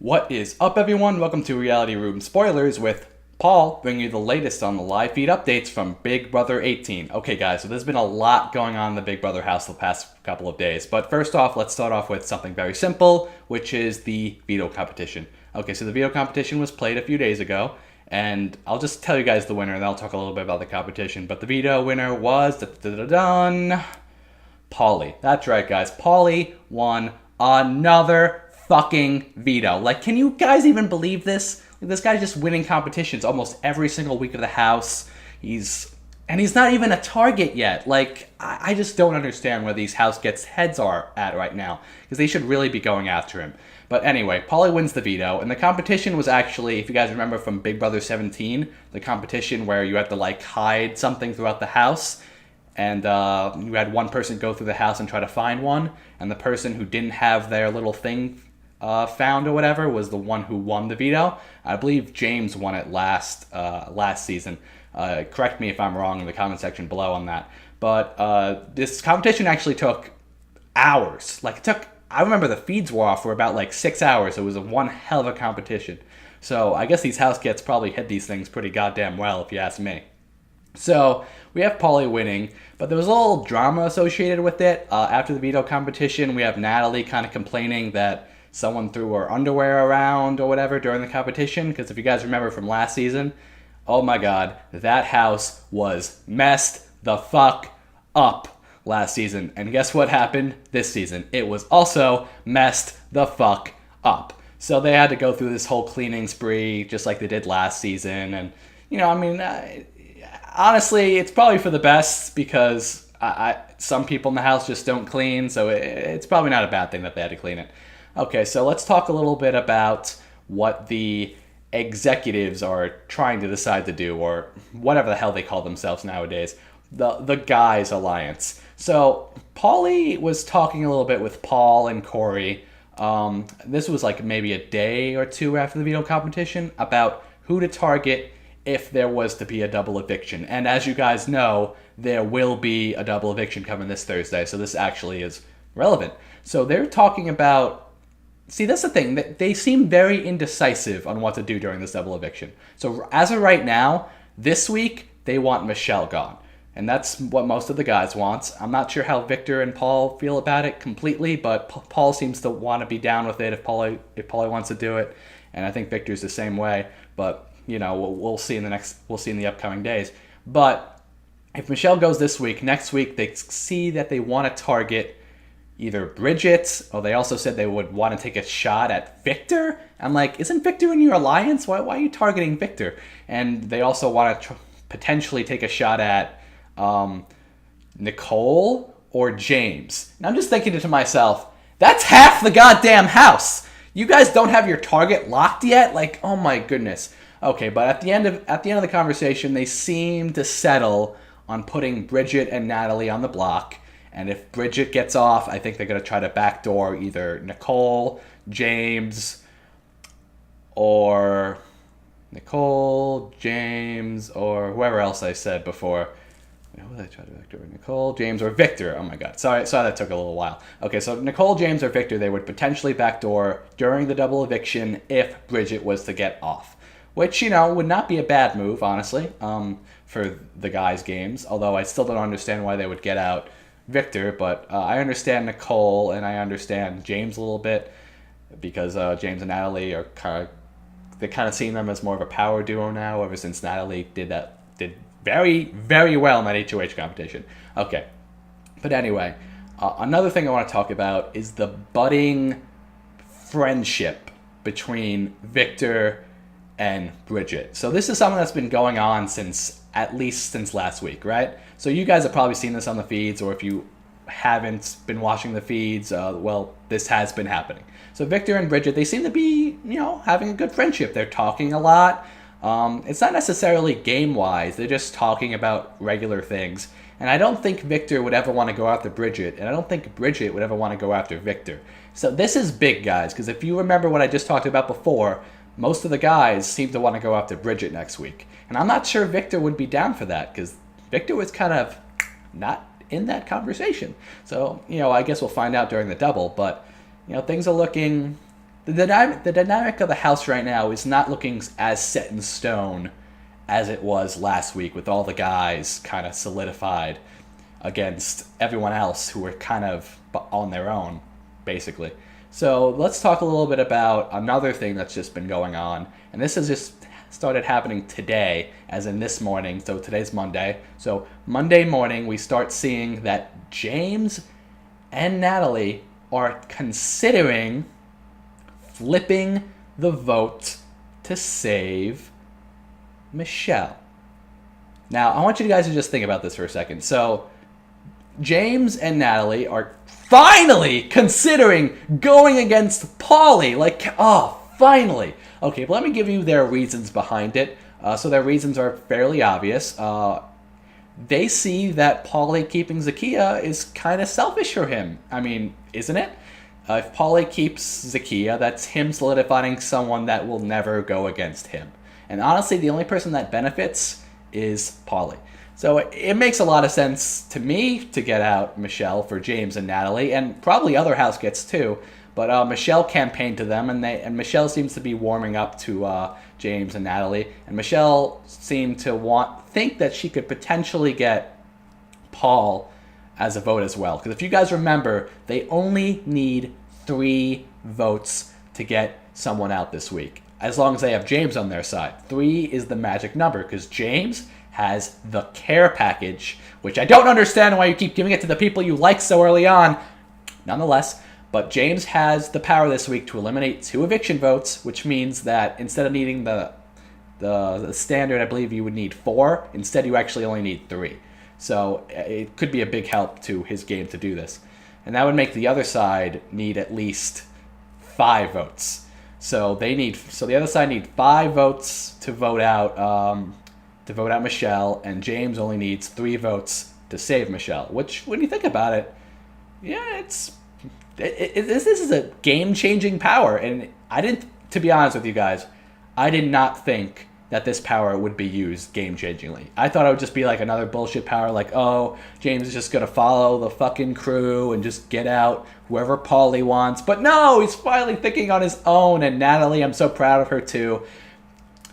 What is up, everyone? Welcome to Reality Room Spoilers with Paul, bringing you the latest on the live feed updates from Big Brother 18. Okay, guys, so there's been a lot going on in the Big Brother house the past couple of days. But first off, let's start off with something very simple, which is the veto competition. Okay, so the veto competition was played a few days ago, and I'll just tell you guys the winner, and then I'll talk a little bit about the competition. But the veto winner was Paulie. That's right, guys. Paulie won another fucking veto. Like, can you guys even believe this? This guy's just winning competitions almost every single week of the house. He's not even a target yet. Like, I just don't understand where these house gets heads are at right now, because they should really be going after him. But anyway, Paulie wins the veto, and the competition was actually, if you guys remember from Big Brother 17, the competition where you had to like hide something throughout the house, and you had one person go through the house and try to find one, and the person who didn't have their little thing found or whatever was the one who won the veto. I believe James won it last season. Correct me if I'm wrong in the comment section below on that. But this competition actually took hours. I remember the feeds were off for about like 6 hours. It was a one hell of a competition. So I guess these house gets probably hit these things pretty goddamn well, if you ask me. So we have Paulie winning, but there was a little drama associated with it. After the veto competition, we have Jatalie kind of complaining that someone threw her underwear around or whatever during the competition. Because if you guys remember from last season, oh my god, that house was messed the fuck up last season. And guess what happened this season? It was also messed the fuck up. So they had to go through this whole cleaning spree just like they did last season. And, honestly, it's probably for the best because some people in the house just don't clean. So it's probably not a bad thing that they had to clean it. Okay, so let's talk a little bit about what the executives are trying to decide to do, or whatever the hell they call themselves nowadays. The Guys Alliance. So Paulie was talking a little bit with Paul and Corey. This was like maybe a day or two after the veto competition about who to target if there was to be a double eviction. And as you guys know, there will be a double eviction coming this Thursday, so this actually is relevant. So they're talking about... See, that's the thing. They seem very indecisive on what to do during this double eviction. So as of right now, this week, they want Michelle gone. And that's what most of the guys want. I'm not sure how Victor and Paul feel about it completely, but Paul seems to want to be down with it if Paulie wants to do it. And I think Victor's the same way. But, we'll see in the upcoming days. But if Michelle goes this week, next week, they see that they want to target either Bridgette, or they also said they would want to take a shot at Victor. I'm like, isn't Victor in your alliance? Why are you targeting Victor? And they also want to potentially take a shot at Nicole or James. And I'm just thinking to myself, that's half the goddamn house. You guys don't have your target locked yet? Like, oh my goodness. Okay, but at the end of the conversation, they seem to settle on putting Bridgette and Jatalie on the block. And if Bridgette gets off, I think they're going to try to backdoor either Nicole, James, or whoever else I said before. Who did I try to backdoor? Nicole, James, or Victor. Oh my god. Sorry that took a little while. Okay, so Nicole, James, or Victor, they would potentially backdoor during the double eviction if Bridgette was to get off. Which, would not be a bad move, honestly, for the guys' games. Although I still don't understand why they would get out Victor, but I understand Nicole and I understand James a little bit because James and Jatalie are kind of seeing them as more of a power duo now ever since Jatalie did very, very well in that HOH competition. Okay, but anyway, another thing I want to talk about is the budding friendship between Victor and Bridgette. So this is something that's been going on at least since last week, right? So you guys have probably seen this on the feeds, or if you haven't been watching the feeds, this has been happening. So Victor and Bridgette, they seem to be, having a good friendship. They're talking a lot. It's not necessarily game-wise. They're just talking about regular things. And I don't think Victor would ever want to go after Bridgette, and I don't think Bridgette would ever want to go after Victor. So this is big, guys, because if you remember what I just talked about before, most of the guys seem to want to go after Bridgette next week. And I'm not sure Victor would be down for that, because Victor was kind of not in that conversation. So, I guess we'll find out during the double, but, things are looking the dynamic of the House right now is not looking as set in stone as it was last week, with all the guys kind of solidified against everyone else who were kind of on their own, basically. So let's talk a little bit about another thing that's just been going on, and this has just started happening today, as in this morning. So today's Monday. So Monday morning, we start seeing that James and Jatalie are considering flipping the vote to save Michelle. Now, I want you guys to just think about this for a second. So, James and Jatalie are finally considering going against Paulie. Like, oh, finally. Okay, but let me give you their reasons behind it. So their reasons are fairly obvious. They see that Paulie keeping Zakiya is kind of selfish for him. I mean, isn't it? If Paulie keeps Zakiya, that's him solidifying someone that will never go against him. And honestly, the only person that benefits is Paulie. So it makes a lot of sense to me to get out Michelle for James and Jatalie, and probably other house gets too. But Michelle campaigned to them, and Michelle seems to be warming up to James and Jatalie. And Michelle seemed to think that she could potentially get Paul as a vote as well. Because if you guys remember, they only need 3 votes to get someone out this week, as long as they have James on their side. 3 is the magic number, because James has the care package, which I don't understand why you keep giving it to the people you like so early on. Nonetheless, but James has the power this week to eliminate 2 eviction votes, which means that instead of needing the standard, I believe you would need 4, instead you actually only need 3. So it could be a big help to his game to do this. And that would make the other side need at least 5 votes. So the other side need 5 votes to vote out Michelle, and James only needs 3 votes to save Michelle. Which, when you think about it, yeah, this is a game-changing power. And to be honest with you guys, I did not think that this power would be used game-changingly. I thought it would just be like another bullshit power, like, oh, James is just going to follow the fucking crew and just get out whoever Paulie wants. But no, he's finally thinking on his own, and Jatalie, I'm so proud of her too.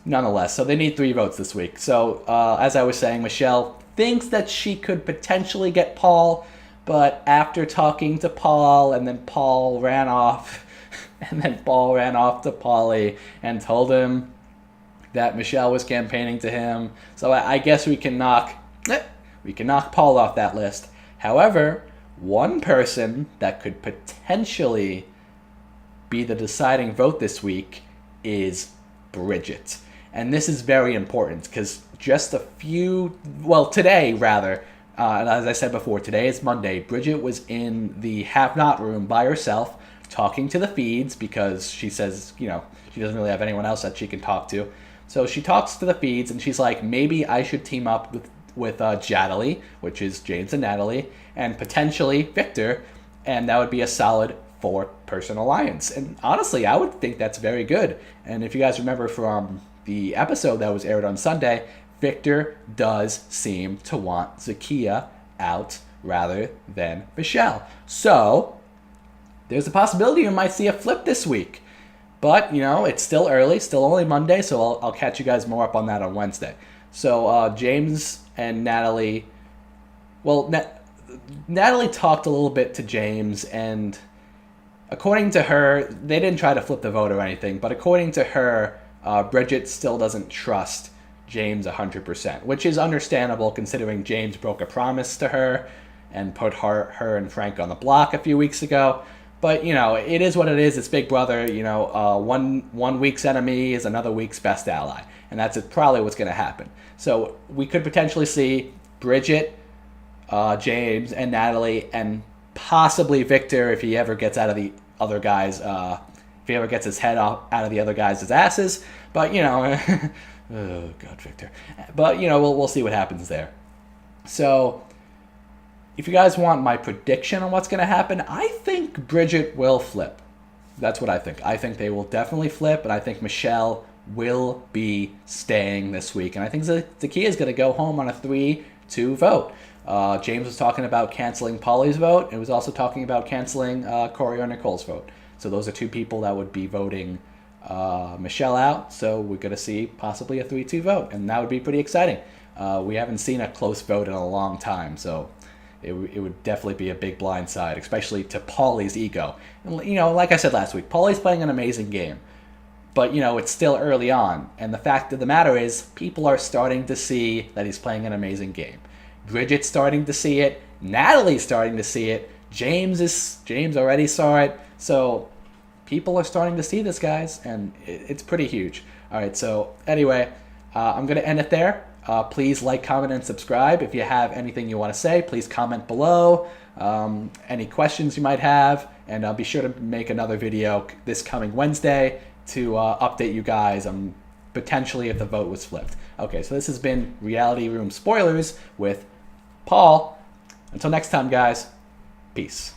Nonetheless, so they need 3 votes this week. So, as I was saying, Michelle thinks that she could potentially get Paul, but after talking to Paul, and then Paul ran off, and then Paul ran off to Paulie and told him that Michelle was campaigning to him. So I guess we can knock Paul off that list. However, one person that could potentially be the deciding vote this week is Bridgette. And this is very important because today rather, and as I said before, today is Monday. Bridgette was in the have-not room by herself talking to the feeds because she says, she doesn't really have anyone else that she can talk to. So she talks to the feeds and she's like, maybe I should team up with Jatalie, which is James and Jatalie, and potentially Victor, and that would be a solid 4-person alliance. And honestly, I would think that's very good. And if you guys remember from the episode that was aired on Sunday, Victor does seem to want Zakiya out rather than Michelle. So there's a possibility you might see a flip this week. But, it's still early, still only Monday, so I'll catch you guys more up on that on Wednesday. So James and Jatalie, Jatalie talked a little bit to James, and according to her, they didn't try to flip the vote or anything, but according to her, Bridgette still doesn't trust James 100%, which is understandable considering James broke a promise to her and put her and Frank on the block a few weeks ago. But, it is what it is. It's Big Brother. One week's enemy is another week's best ally. And that's probably what's going to happen. So we could potentially see Bridgette, James, and Jatalie, and possibly Victor if he ever gets out of the other guys, if he ever gets his head out of the other guys' asses. But, oh, God, Victor. But, we'll see what happens there. So if you guys want my prediction on what's going to happen, I think Bridgette will flip. That's what I think. I think they will definitely flip, and I think Michelle will be staying this week. And I think Zakiya is going to go home on a 3-2 vote. James was talking about canceling Paulie's vote, and was also talking about canceling Corey or Nicole's vote. So those are two people that would be voting Michelle out. So we're going to see possibly a 3-2 vote, and that would be pretty exciting. We haven't seen a close vote in a long time, so it would definitely be a big blindside, especially to Paulie's ego. And, like I said last week, Paulie's playing an amazing game. But, it's still early on. And the fact of the matter is, people are starting to see that he's playing an amazing game. Bridgette's starting to see it. Natalie's starting to see it. James already saw it. So people are starting to see this, guys. And it's pretty huge. All right, so anyway, I'm going to end it there. Please like, comment, and subscribe. If you have anything you want to say, please comment below. Any questions you might have. And I'll be sure to make another video this coming Wednesday to update you guys on potentially if the vote was flipped. Okay, so this has been Reality Room Spoilers with Paul. Until next time, guys, peace.